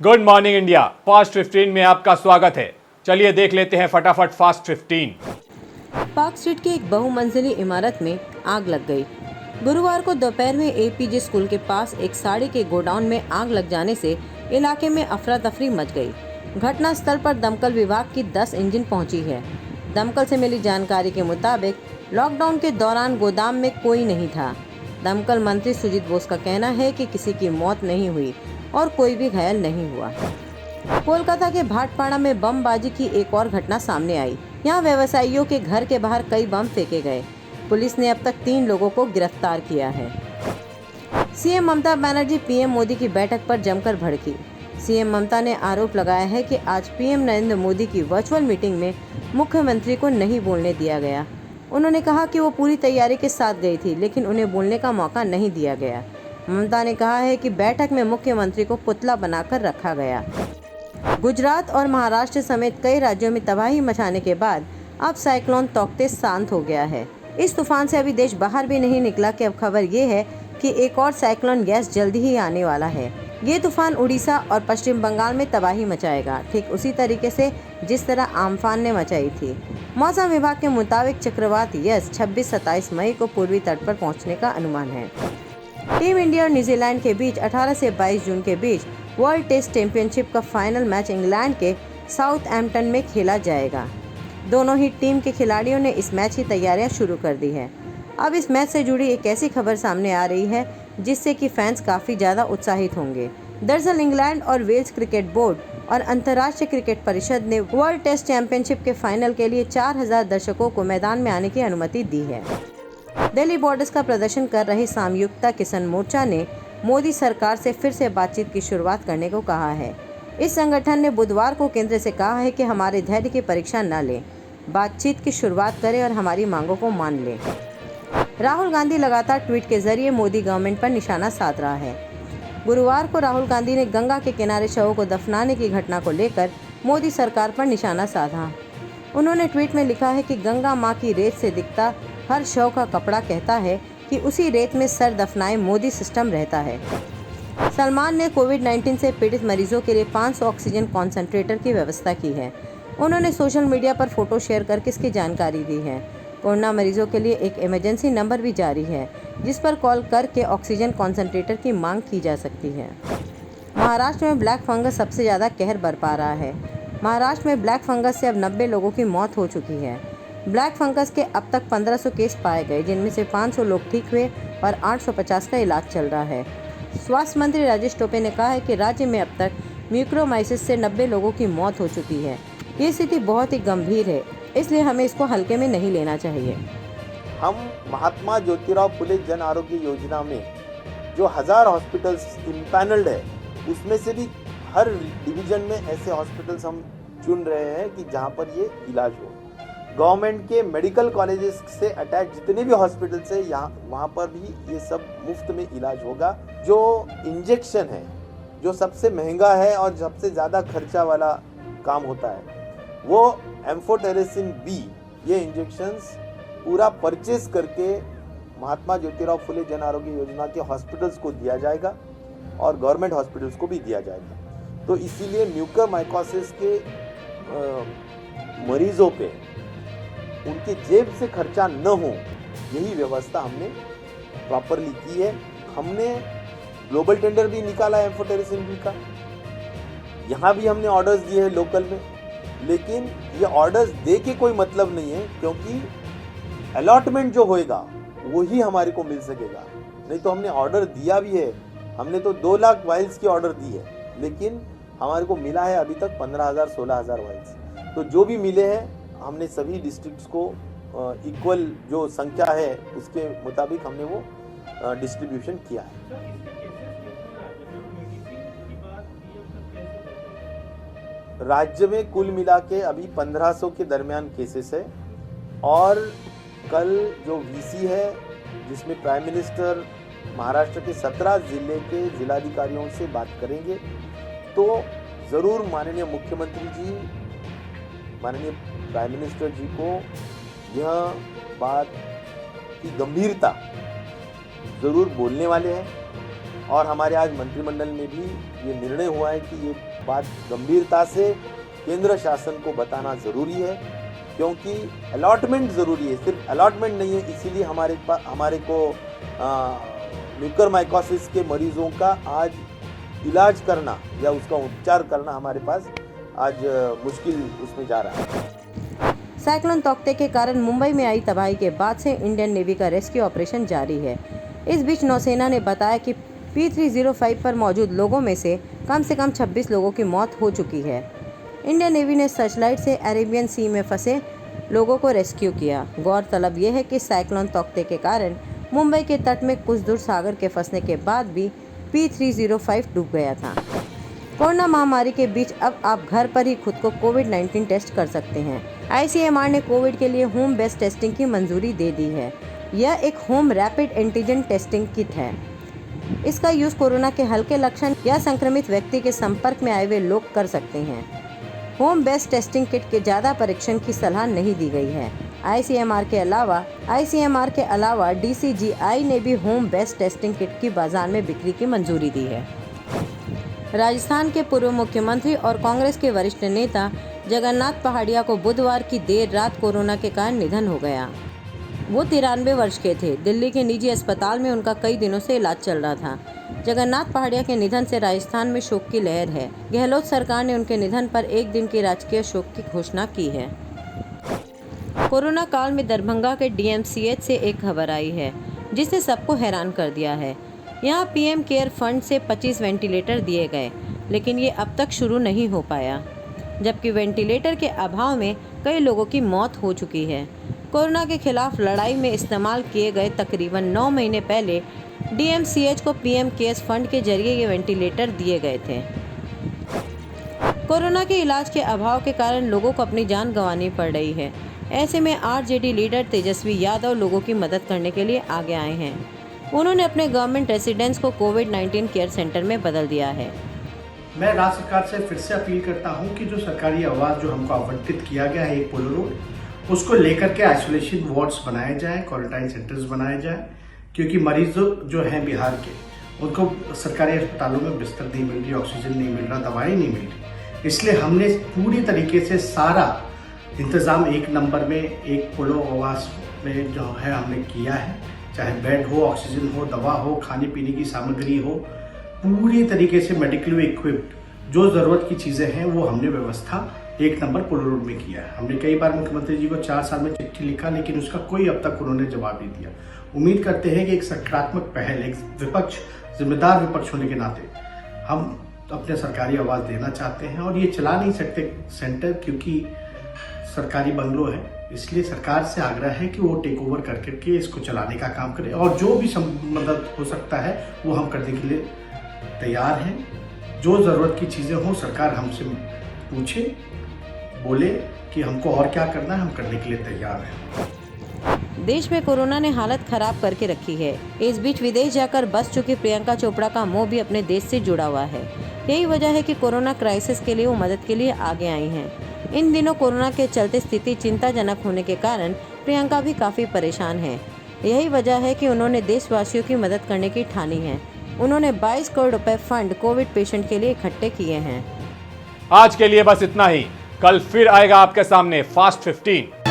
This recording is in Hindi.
गुड मॉर्निंग इंडिया फास्ट 15 में आपका स्वागत है। चलिए देख लेते हैं फटाफट फास्ट 15। पार्क स्ट्रीट की एक बहुमंजिली इमारत में आग लग गई। गुरुवार को दोपहर में एपीजे स्कूल के पास एक साड़ी के गोडाउन में आग लग जाने से इलाके में अफरा तफरी मच गई। घटना स्थल पर दमकल विभाग की 10 इंजन पहुंची है। दमकल से मिली जानकारी के मुताबिक लॉकडाउन के दौरान गोदाम में कोई नहीं था। दमकल मंत्री सुजीत बोस का कहना है कि किसी की मौत नहीं हुई और कोई भी घायल नहीं हुआ। कोलकाता के भाटपाड़ा में बमबाजी की एक और घटना सामने आई। यहाँ व्यवसायियों के घर के बाहर कई बम फेंके गए। पुलिस ने अब तक 3 लोगों को गिरफ्तार किया है। सीएम ममता बनर्जी पीएम मोदी की बैठक पर जमकर भड़की। सीएम ममता ने आरोप लगाया है कि आज पीएम नरेंद्र मोदी की वर्चुअल मीटिंग में मुख्यमंत्री को नहीं बोलने दिया गया। उन्होंने कहा कि वो पूरी तैयारी के साथ गई थी, लेकिन उन्हें बोलने का मौका नहीं दिया गया। ममता ने कहा है कि बैठक में मुख्यमंत्री को पुतला बनाकर रखा गया। गुजरात और महाराष्ट्र समेत कई राज्यों में तबाही मचाने के बाद अब साइक्लोन तौकते शांत हो गया है। इस तूफान से अभी देश बाहर भी नहीं निकला कि अब खबर ये है कि एक और साइक्लोन गैस जल्दी ही आने वाला है। ये तूफान उड़ीसा और पश्चिम बंगाल में तबाही मचाएगा, ठीक उसी तरीके से जिस तरह आम्फान ने मचाई थी। मौसम विभाग के मुताबिक चक्रवात यस 26-27 मई को पूर्वी तट पर पहुंचने का अनुमान है। टीम इंडिया और न्यूजीलैंड के बीच 18 से 22 जून के बीच वर्ल्ड टेस्ट चैंपियनशिप का फाइनल मैच इंग्लैंड के साउथहैम्पटन में खेला जाएगा। दोनों ही टीम के खिलाड़ियों ने इस मैच की तैयारियां शुरू कर दी है। अब इस मैच से जुड़ी एक ऐसी खबर सामने आ रही है जिससे कि फैंस काफ़ी ज़्यादा उत्साहित होंगे। दरअसल इंग्लैंड और वेल्स क्रिकेट बोर्ड और अंतर्राष्ट्रीय क्रिकेट परिषद ने वर्ल्ड टेस्ट चैंपियनशिप के फाइनल के लिए 4000 दर्शकों को मैदान में आने की अनुमति दी है। दिल्ली बॉर्डर्स का प्रदर्शन कर रही सामयुक्ता किसान मोर्चा ने मोदी सरकार से फिर से बातचीत की शुरुआत करने को कहा है। इस संगठन ने बुधवार को केंद्र से कहा है कि हमारे धैर्य की परीक्षा न लें, बातचीत की शुरुआत करें और हमारी मांगों को मान लें। राहुल गांधी लगातार ट्वीट के जरिए मोदी गवर्नमेंट पर निशाना साध रहा है। गुरुवार को राहुल गांधी ने गंगा के किनारे शवों को दफनाने की घटना को लेकर मोदी सरकार पर निशाना साधा। उन्होंने ट्वीट में लिखा है कि गंगा माँ की रेत से दिखता हर शव का कपड़ा कहता है कि उसी रेत में सर दफनाए मोदी सिस्टम रहता है। सलमान ने कोविड-19 से पीड़ित मरीजों के लिए 500 ऑक्सीजन कॉन्सेंट्रेटर की व्यवस्था की है। उन्होंने सोशल मीडिया पर फोटो शेयर करके इसकी जानकारी दी है। कोरोना मरीजों के लिए एक इमरजेंसी नंबर भी जारी है, जिस पर कॉल करके ऑक्सीजन कॉन्सेंट्रेटर की मांग की जा सकती है। महाराष्ट्र में ब्लैक फंगस सबसे ज़्यादा कहर बरपा रहा है। महाराष्ट्र में ब्लैक फंगस से अब 90 लोगों की मौत हो चुकी है। ब्लैक फंगस के अब तक 1500 केस पाए गए, जिनमें से 500 लोग ठीक हुए और 850 का इलाज चल रहा है। स्वास्थ्य मंत्री राजेश टोपे ने कहा है कि राज्य में अब तक म्यूकोरमाइसिस से 90 लोगों की मौत हो चुकी है। ये स्थिति बहुत ही गंभीर है, इसलिए हमें इसको हल्के में नहीं लेना चाहिए। हम महात्मा ज्योतिराव फुले जन आरोग्य योजना में जो 1000 हॉस्पिटल्स इम्पैनल्ड है, उसमें से भी हर डिवीजन में ऐसे हॉस्पिटल्स हम चुन रहे हैं कि जहाँ पर ये इलाज हो। गवर्नमेंट के मेडिकल कॉलेजेस से अटैच जितने भी हॉस्पिटल्स है, यहाँ वहाँ पर भी ये सब मुफ्त में इलाज होगा। जो इंजेक्शन है, जो सबसे महंगा है और सबसे ज़्यादा खर्चा वाला काम होता है, वो एम्फोटेरेसिन बी, ये इंजेक्शंस पूरा परचेज करके महात्मा ज्योतिराव फुले जन आरोग्य योजना के हॉस्पिटल्स को दिया जाएगा और गवर्नमेंट हॉस्पिटल्स को भी दिया जाएगा। तो इसीलिए म्यूकोरमाइकोसिस के मरीजों पे उनके जेब से खर्चा न हो, यही व्यवस्था हमने प्रॉपरली की है। हमने ग्लोबल टेंडर भी निकाला है एम्फोटेरेसिन बी का। यहाँ भी हमने ऑर्डर्स दिए हैं लोकल में, लेकिन ये ऑर्डर्स दे के कोई मतलब नहीं है, क्योंकि अलॉटमेंट जो होएगा वही हमारे को मिल सकेगा। नहीं तो हमने ऑर्डर दिया भी है, हमने तो 2 लाख वाइल्स की ऑर्डर दी है, लेकिन हमारे को मिला है अभी तक 15,000-16,000 वाइल्स। तो जो भी मिले हैं हमने सभी डिस्ट्रिक्ट्स को इक्वल जो संख्या है उसके मुताबिक हमने वो डिस्ट्रीब्यूशन किया है। राज्य में कुल मिला के अभी 1500 के दरमियान केसेस है और कल जो वीसी है, जिसमें प्राइम मिनिस्टर महाराष्ट्र के 17 जिले के जिलाधिकारियों से बात करेंगे, तो ज़रूर माननीय मुख्यमंत्री जी, माननीय प्राइम मिनिस्टर जी को यह बात की गंभीरता ज़रूर बोलने वाले हैं और हमारे आज मंत्रिमंडल में भी ये निर्णय हुआ है कि ये बात गंभीरता से केंद्र शासन को बताना ज़रूरी है, क्योंकि अलॉटमेंट ज़रूरी है, सिर्फ अलॉटमेंट नहीं है। इसीलिए हमारे को म्यूकरमाइकोसिस के मरीजों का आज इलाज करना या उसका उपचार करना हमारे पास आज मुश्किल उसमें जा रहा है। साइक्लोन तौकते के कारण मुंबई में आई तबाही के बाद से इंडियन नेवी का रेस्क्यू ऑपरेशन जारी है। इस बीच नौसेना ने बताया कि P305 पर मौजूद लोगों में से कम 26 लोगों की मौत हो चुकी है। इंडियन नेवी ने सर्चलाइट से अरेबियन सी में फंसे लोगों को रेस्क्यू किया। गौरतलब यह है कि साइक्लोन तौकते के कारण मुंबई के तट में कुछ दूर सागर के फंसने के बाद भी P305 डूब गया था। कोरोना महामारी के बीच अब आप घर पर ही खुद को कोविड-19 टेस्ट कर सकते हैं। ICMR ने कोविड के लिए होम बेस्ड टेस्टिंग की मंजूरी दे दी है। यह एक home rapid antigen testing kit है। इसका यूज़ कोरोना के हल्के लक्षण या संक्रमित व्यक्ति के संपर्क में आए हुए लोग कर सकते हैं। होम बेस्ड टेस्टिंग किट के ज़्यादा परीक्षण की सलाह नहीं दी गई है। ICMR के अलावा DCGI ने भी होम बेस्ड टेस्टिंग किट की बाजार में बिक्री की मंजूरी दी है। राजस्थान के पूर्व मुख्यमंत्री और कांग्रेस के वरिष्ठ नेता जगन्नाथ पहाड़िया को बुधवार की देर रात कोरोना के कारण निधन हो गया। वो 93 वर्ष के थे। दिल्ली के निजी अस्पताल में उनका कई दिनों से इलाज चल रहा था। जगन्नाथ पहाड़िया के निधन से राजस्थान में शोक की लहर है। गहलोत सरकार ने उनके निधन पर एक दिन के राजकीय शोक की घोषणा की है। कोरोना काल में दरभंगा के DMCH से एक खबर आई है जिसने सबको हैरान कर दिया है। यहाँ PM केयर फंड से 25 वेंटिलेटर दिए गए, लेकिन ये अब तक शुरू नहीं हो पाया, जबकि वेंटिलेटर के अभाव में कई लोगों की मौत हो चुकी है। कोरोना के खिलाफ लड़ाई में इस्तेमाल किए गए तकरीबन 9 महीने पहले DMCH को PM केयर्स फंड के जरिए ये वेंटिलेटर दिए गए थे। कोरोना के इलाज के अभाव के कारण लोगों को अपनी जान गंवानी पड़ रही है। ऐसे में RJD लीडर तेजस्वी यादव लोगों की मदद करने के लिए आगे आए हैं। उन्होंने अपने गवर्नमेंट रेसिडेंस को कोविड-19 केयर सेंटर में बदल दिया है। मैं राज्य सरकार से फिर से अपील करता हूं कि जो सरकारी आवास जो हमको आवंटित किया गया है एक पोलो रोड, उसको लेकर के आइसोलेशन वार्ड्स बनाए जाए, क्वारंटाइन सेंटर्स बनाए जाए, क्योंकि मरीज जो हैं बिहार के उनको सरकारी अस्पतालों में बिस्तर नहीं मिल रही, ऑक्सीजन नहीं मिल रहा, दवाई नहीं मिल रही। इसलिए हमने पूरी तरीके से सारा इंतज़ाम एक नंबर में एक पोलो आवास में जो है हमने किया है, चाहे बेड हो, ऑक्सीजन हो, दवा हो, खाने पीने की सामग्री हो, पूरी तरीके से मेडिकली इक्विप्ड जो ज़रूरत की चीज़ें हैं वो हमने व्यवस्था एक नंबर पोलो रोड में किया है। हमने कई बार मुख्यमंत्री जी को 4 साल में चिट्ठी लिखा, लेकिन उसका कोई अब तक उन्होंने जवाब नहीं दिया। उम्मीद करते हैं कि एक सकारात्मक पहल, एक विपक्ष, जिम्मेदार विपक्ष होने के नाते हम अपने सरकारी आवास देना चाहते हैं। और ये चला नहीं सकते सेंटर, क्योंकि सरकारी बंगलो है, इसलिए सरकार से आग्रह है कि वो टेक ओवर करके इसको चलाने का काम करे, और जो भी मदद हो सकता है वो हम करने के लिए तैयार हैं। जो ज़रूरत की चीज़ें हों सरकार हमसे पूछे, बोले कि हमको और क्या करना है, हम करने के लिए तैयार हैं। देश में कोरोना ने हालत खराब करके रखी है। इस बीच विदेश जाकर बस चुकी प्रियंका चोपड़ा का मोह भी अपने देश से जुड़ा हुआ है। यही वजह है कि कोरोना क्राइसिस के लिए वो मदद के लिए आगे आई हैं। इन दिनों कोरोना के चलते स्थिति चिंताजनक होने के कारण प्रियंका भी काफ़ी परेशान है। यही वजह है कि उन्होंने देशवासियों की मदद करने की ठानी है। उन्होंने 22 करोड़ रुपए फंड कोविड पेशेंट के लिए इकट्ठे किए हैं। आज के लिए बस इतना ही। कल फिर आएगा आपके सामने फास्ट 15।